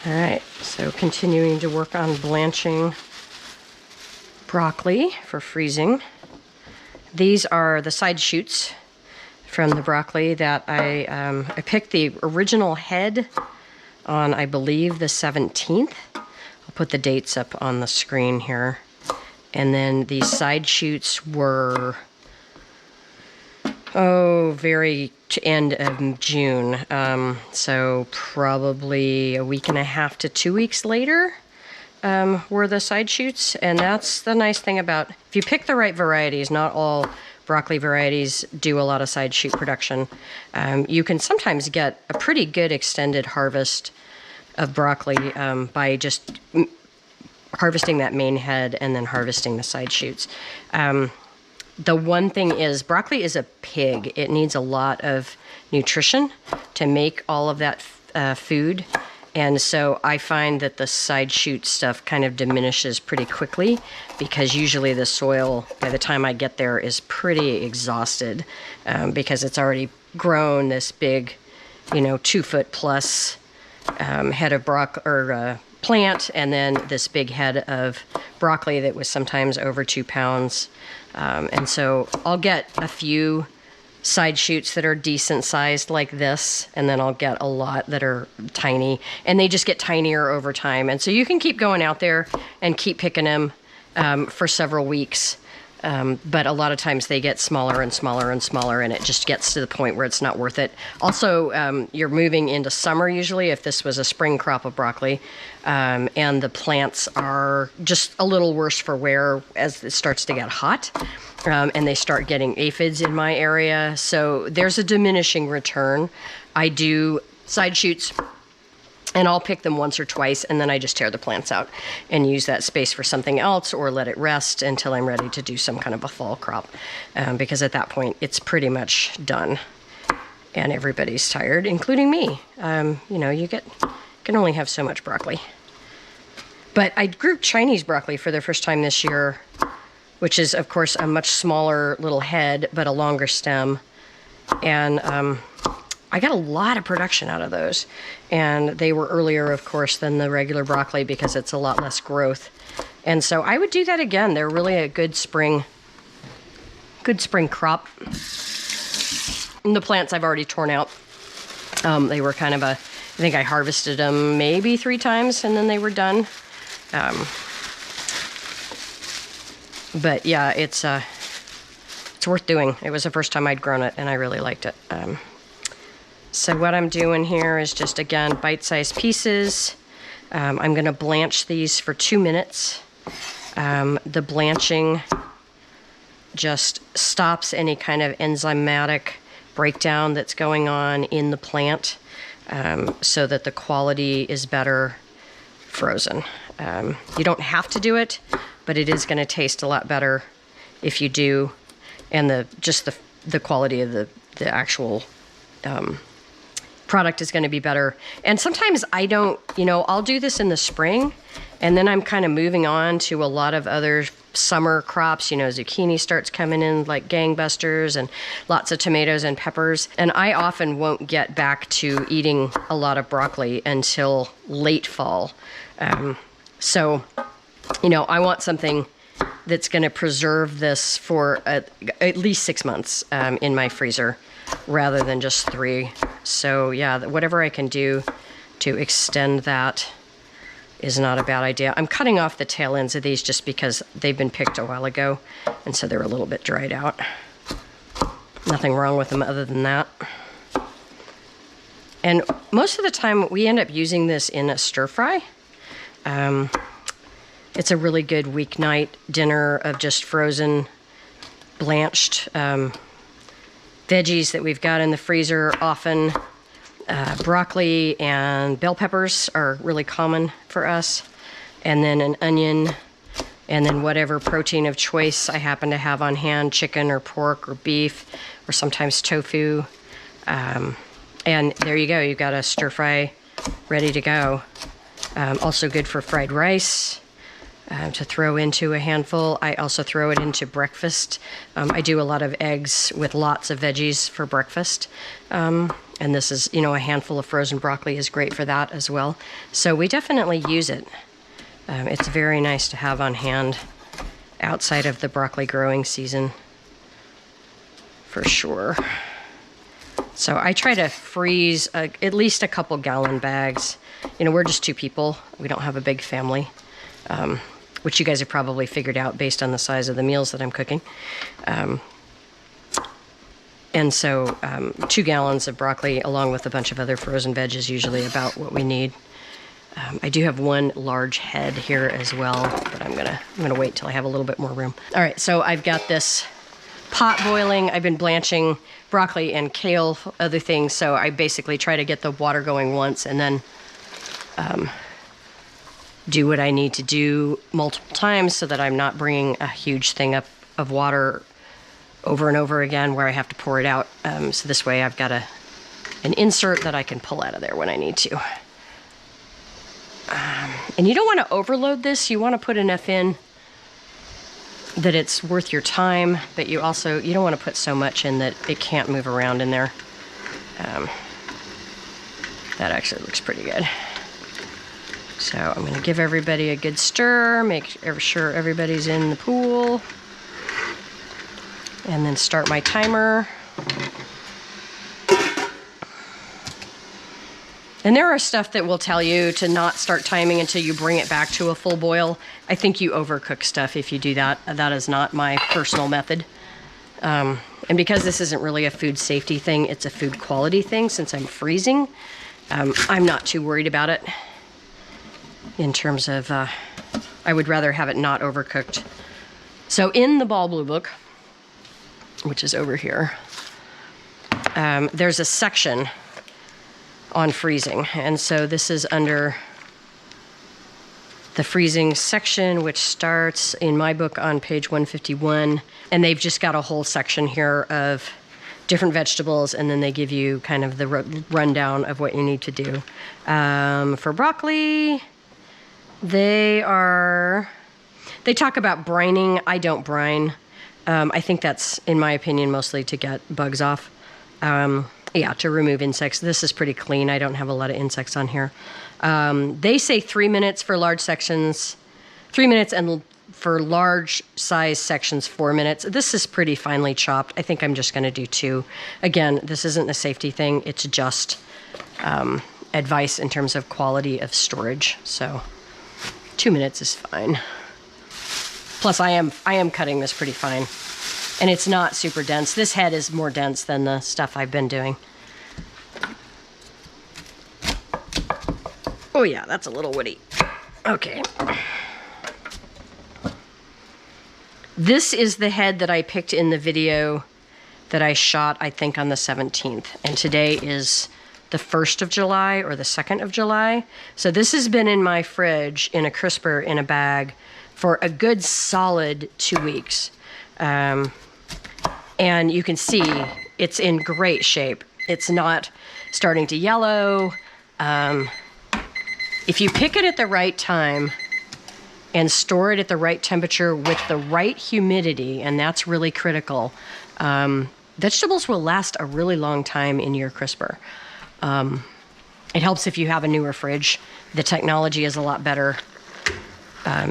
All right, so continuing to work on blanching broccoli for freezing. These are the side shoots from the broccoli that I picked the original head on, I believe, the 17th. I'll put the dates up on the screen here. And then these side shoots were, very end of June. So probably a week and a half to 2 weeks later were the side shoots. And that's the nice thing about, if you pick the right varieties, not all broccoli varieties do a lot of side shoot production. You can sometimes get a pretty good extended harvest of broccoli by just harvesting that main head and then harvesting the side shoots. The one thing is, broccoli is a pig. It needs a lot of nutrition to make all of that food. And so I find that the side shoot stuff kind of diminishes pretty quickly, because usually the soil, by the time I get there, is pretty exhausted because it's already grown this big, 2 foot plus head of plant, and then this big head of broccoli that was sometimes over 2 pounds. And so I'll get a few side shoots that are decent sized like this, and then I'll get a lot that are tiny, and they just get tinier over time. And so you can keep going out there and keep picking them for several weeks. But a lot of times they get smaller and smaller and smaller, and it just gets to the point where it's not worth it. Also, you're moving into summer usually if this was a spring crop of broccoli, and the plants are just a little worse for wear as it starts to get hot, and they start getting aphids in my area. So there's a diminishing return. I do side shoots, and I'll pick them once or twice, and then I just tear the plants out and use that space for something else, or let it rest until I'm ready to do some kind of a fall crop. Because at that point, it's pretty much done. And everybody's tired, including me. You can only have so much broccoli. But I grew Chinese broccoli for the first time this year, which is, of course, a much smaller little head, but a longer stem. And I got a lot of production out of those. And they were earlier, of course, than the regular broccoli because it's a lot less growth. And so I would do that again. They're really a good spring crop. And the plants I've already torn out. They were kind of I think I harvested them maybe 3 times and then they were done. But yeah, it's worth doing. It was the first time I'd grown it and I really liked it. So what I'm doing here is just, again, bite-sized pieces. I'm going to blanch these for 2 minutes. The blanching just stops any kind of enzymatic breakdown that's going on in the plant, so that the quality is better frozen. You don't have to do it, but it is going to taste a lot better if you do, and the quality of the actual product is going to be better. And sometimes I don't, I'll do this in the spring, and then I'm kind of moving on to a lot of other summer crops. Zucchini starts coming in like gangbusters, and lots of tomatoes and peppers. And I often won't get back to eating a lot of broccoli until late fall. So, I want something that's going to preserve this for at least 6 months in my freezer, rather than just 3. So yeah, whatever I can do to extend that is not a bad idea. I'm cutting off the tail ends of these just because they've been picked a while ago, and so they're a little bit dried out. Nothing wrong with them other than that. And most of the time we end up using this in a stir fry. It's a really good weeknight dinner of just frozen, blanched veggies that we've got in the freezer. Often broccoli and bell peppers are really common for us, and then an onion, and then whatever protein of choice I happen to have on hand, chicken or pork or beef, or sometimes tofu. And there you go, you've got a stir fry ready to go. Also good for fried rice. to throw into a handful. I also throw it into breakfast. I do a lot of eggs with lots of veggies for breakfast. And this is, a handful of frozen broccoli is great for that as well. So we definitely use it. It's very nice to have on hand outside of the broccoli growing season, for sure. So I try to freeze at least a couple gallon bags. We're just 2 people. We don't have a big family, which you guys have probably figured out based on the size of the meals that I'm cooking. And so 2 gallons of broccoli along with a bunch of other frozen veg is usually about what we need. I do have 1 large head here as well, but I'm gonna wait till I have a little bit more room. All right, so I've got this pot boiling. I've been blanching broccoli and kale, other things, so I basically try to get the water going once and then do what I need to do multiple times so that I'm not bringing a huge thing up of water over and over again where I have to pour it out. So this way I've got an insert that I can pull out of there when I need to. And you don't want to overload this. You want to put enough in that it's worth your time, but you don't want to put so much in that it can't move around in there. That actually looks pretty good. So I'm going to give everybody a good stir, make sure everybody's in the pool, and then start my timer. And there are stuff that will tell you to not start timing until you bring it back to a full boil. I think you overcook stuff if you do that. That is not my personal method. And because this isn't really a food safety thing, it's a food quality thing since I'm freezing. I'm not too worried about it in terms of, I would rather have it not overcooked. So in the Ball Blue Book, which is over here, there's a section on freezing. And so this is under the freezing section, which starts in my book on page 151. And they've just got a whole section here of different vegetables, and then they give you kind of the rundown of what you need to do. For broccoli, they talk about brining. I don't brine. I think that's, in my opinion, mostly to get bugs off. Yeah, to remove insects. This is pretty clean. I don't have a lot of insects on here. They say 3 minutes for large sections, 3 minutes, and for large size sections, 4 minutes. This is pretty finely chopped. I think I'm just gonna do 2. Again, this isn't a safety thing. It's just advice in terms of quality of storage. So 2 minutes is fine. Plus I am cutting this pretty fine. And it's not super dense. This head is more dense than the stuff I've been doing. Oh yeah, that's a little woody. Okay. This is the head that I picked in the video that I shot, I think, on the 17th. And today is the 1st of July or the 2nd of July. So this has been in my fridge in a crisper in a bag for a good solid 2 weeks. And you can see it's in great shape. It's not starting to yellow. If you pick it at the right time and store it at the right temperature with the right humidity, and that's really critical, vegetables will last a really long time in your crisper. It helps if you have a newer fridge. The technology is a lot better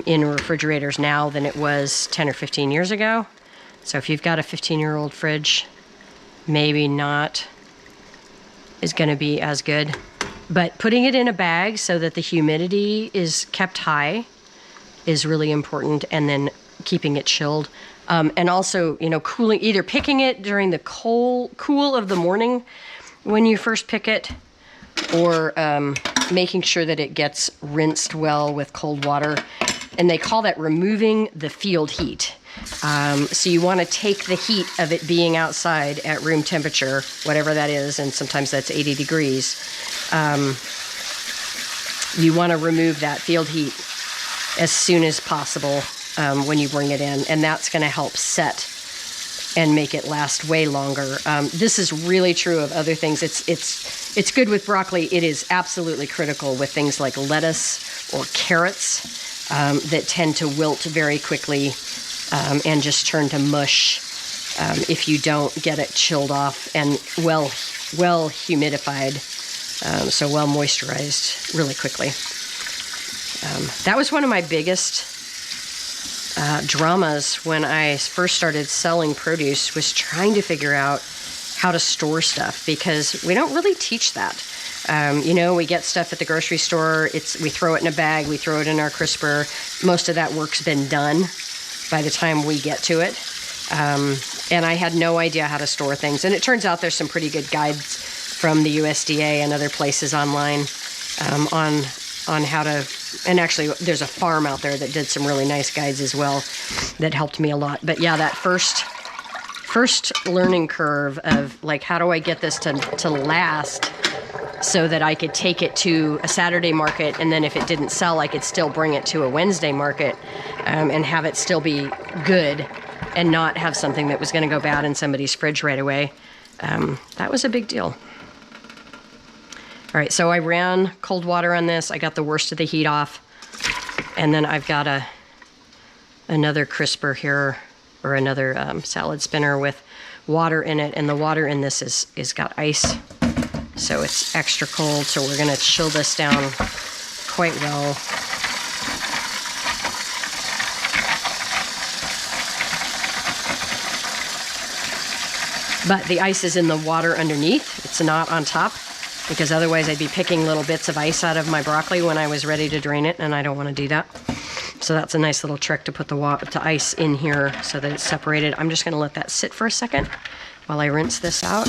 in refrigerators now than it was 10 or 15 years ago. So if you've got a 15-year-old fridge, maybe not is going to be as good. But putting it in a bag so that the humidity is kept high is really important, and then keeping it chilled. And also, cooling, either picking it during the cool of the morning when you first pick it, or making sure that it gets rinsed well with cold water. And they call that removing the field heat. So you want to take the heat of it being outside at room temperature, whatever that is, and sometimes that's 80 degrees. You want to remove that field heat as soon as possible when you bring it in, and that's going to help set and make it last way longer. This is really true of other things. It's good with broccoli. It is absolutely critical with things like lettuce or carrots. that tend to wilt very quickly and just turn to mush if you don't get it chilled off and well humidified, so well moisturized really quickly. That was one of my biggest dramas when I first started selling produce, was trying to figure out how to store stuff, because we don't really teach that. You know, we get stuff at the grocery store, we throw it in a bag, we throw it in our crisper. Most of that work's been done by the time we get to it. And I had no idea how to store things. And it turns out there's some pretty good guides from the USDA and other places online on how to, and actually there's a farm out there that did some really nice guides as well that helped me a lot. But yeah, that first learning curve of like, how do I get this to last so that I could take it to a Saturday market, and then if it didn't sell, I could still bring it to a Wednesday market and have it still be good and not have something that was going to go bad in somebody's fridge right away. That was a big deal. All right, so I ran cold water on this. I got the worst of the heat off. And then I've got another crisper here, or another salad spinner with water in it. And the water in this is got ice, so it's extra cold. So we're gonna chill this down quite well. But the ice is in the water underneath. It's not on top, because otherwise I'd be picking little bits of ice out of my broccoli when I was ready to drain it, and I don't want to do that. So that's a nice little trick to put the ice in here so that it's separated. I'm just going to let that sit for a second while I rinse this out.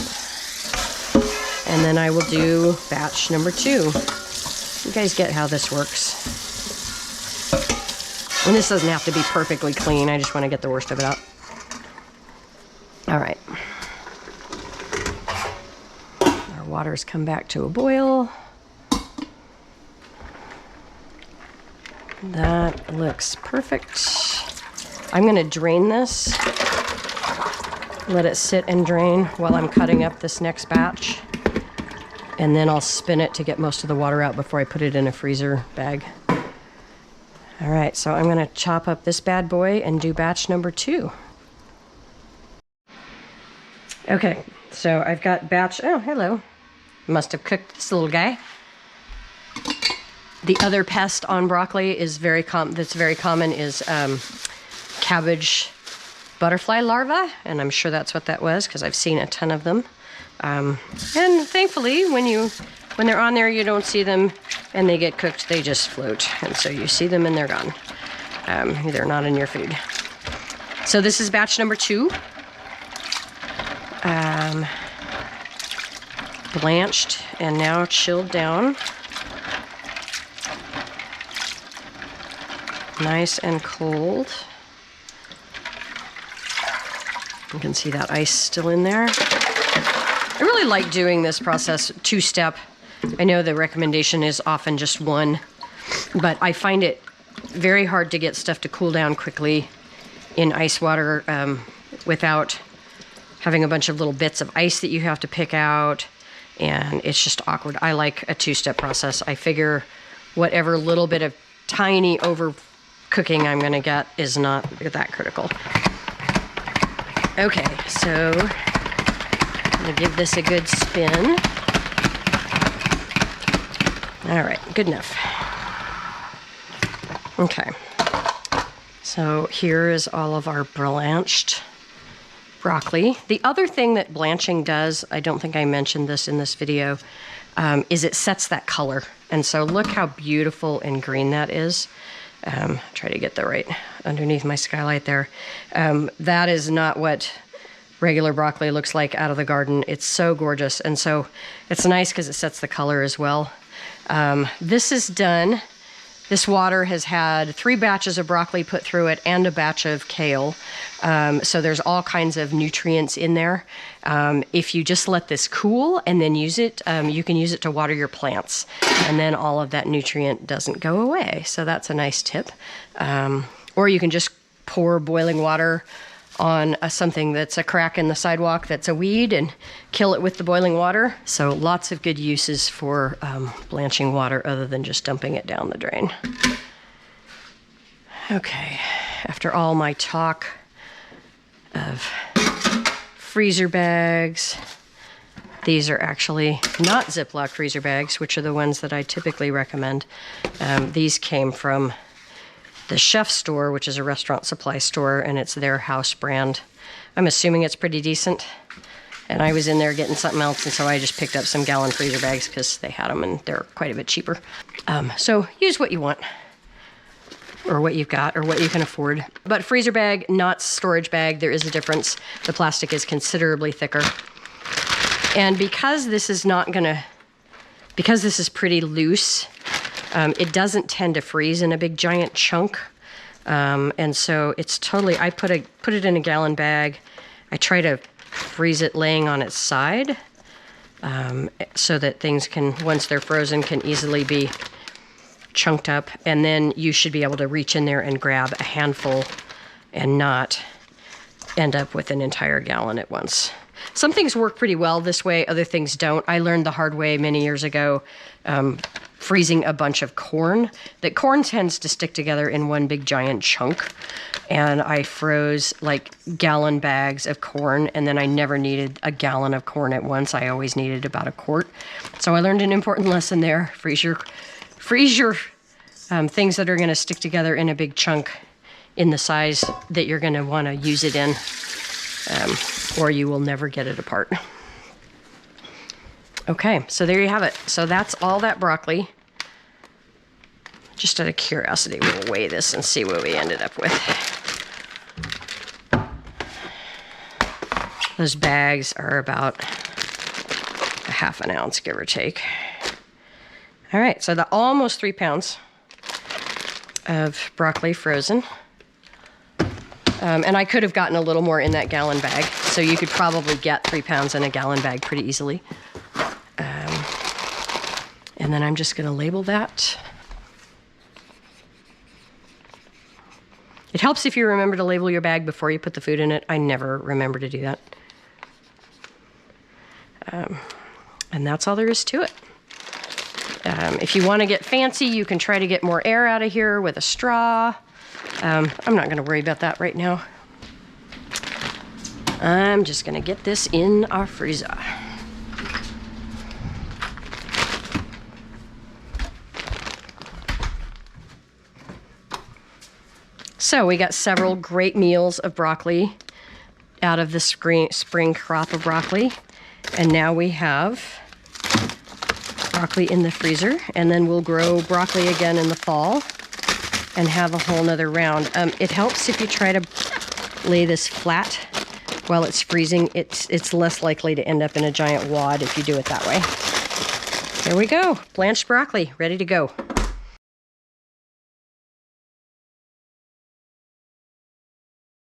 And then I will do batch number 2. You guys get how this works. And this doesn't have to be perfectly clean. I just want to get the worst of it out. All right. Our water's come back to a boil. That looks perfect. I'm going to drain this, let it sit and drain while I'm cutting up this next batch, and then I'll spin it to get most of the water out before I put it in a freezer bag. All right, so I'm going to chop up this bad boy and do batch number 2. Okay, so I've got batch, oh, hello. Must have cooked this little guy. The other pest on broccoli is that's very common is cabbage butterfly larvae, and I'm sure that's what that was because I've seen a ton of them. And thankfully, when they're on there, you don't see them, and they get cooked. They just float, and so you see them and they're gone. They're not in your food. So this is batch number 2. Blanched and now chilled down. Nice and cold. You can see that ice still in there. I really like doing this process 2-step. I know the recommendation is often just 1, but I find it very hard to get stuff to cool down quickly in ice water without having a bunch of little bits of ice that you have to pick out, and it's just awkward. I like a 2-step process. I figure whatever little bit of tiny overcooking I'm gonna get is not that critical. Okay, so I'm gonna give this a good spin. All right, good enough. Okay, so here is all of our blanched broccoli. The other thing that blanching does, I don't think I mentioned this in this video, is it sets that color. And so look how beautiful and green that is. Try to get the right underneath my skylight there. That is not what regular broccoli looks like out of the garden. It's so gorgeous. And so it's nice because it sets the color as well. This is done. This water has had 3 batches of broccoli put through it and a batch of kale. So there's all kinds of nutrients in there. If you just let this cool and then use it, you can use it to water your plants. And then all of that nutrient doesn't go away. So that's a nice tip. Or you can just pour boiling water on something that's a crack in the sidewalk that's a weed and kill it with the boiling water. So lots of good uses for blanching water other than just dumping it down the drain. Okay, after all my talk of freezer bags, these are actually not Ziploc freezer bags, which are the ones that I typically recommend. These came from the Chef Store, which is a restaurant supply store, and it's their house brand. I'm assuming it's pretty decent. And I was in there getting something else, and so I just picked up some gallon freezer bags because they had them and they're quite a bit cheaper. So use what you want, or what you've got, or what you can afford. But freezer bag, not storage bag, there is a difference. The plastic is considerably thicker. And because this is because this is pretty loose, it doesn't tend to freeze in a big giant chunk. And so it's totally, I put it in a gallon bag. I try to freeze it laying on its side, so that things can, once they're frozen, can easily be chunked up. And then you should be able to reach in there and grab a handful and not end up with an entire gallon at once. Some things work pretty well this way, other things don't. I learned the hard way many years ago, freezing a bunch of corn. That corn tends to stick together in one big giant chunk. And I froze like gallon bags of corn, and then I never needed a gallon of corn at once. I always needed about a quart. So I learned an important lesson there. Freeze your things that are gonna stick together in a big chunk in the size that you're gonna wanna use it in. Or you will never get it apart. Okay, so there you have it. So that's all that broccoli. Just out of curiosity, we'll weigh this and see what we ended up with. Those bags are about a half an ounce, give or take. All right, so almost 3 pounds of broccoli frozen. And I could have gotten a little more in that gallon bag, so you could probably get 3 pounds in a gallon bag pretty easily. And then I'm just gonna label that. It helps if you remember to label your bag before you put the food in it. I never remember to do that. And that's all there is to it. If you wanna get fancy, you can try to get more air out of here with a straw. I'm not gonna worry about that right now. I'm just gonna get this in our freezer. So we got several great meals of broccoli out of the spring crop of broccoli. And now we have broccoli in the freezer, and then we'll grow broccoli again in the fall and have a whole nother round. It helps if you try to lay this flat while it's freezing. It's less likely to end up in a giant wad if you do it that way. There we go, blanched broccoli, ready to go.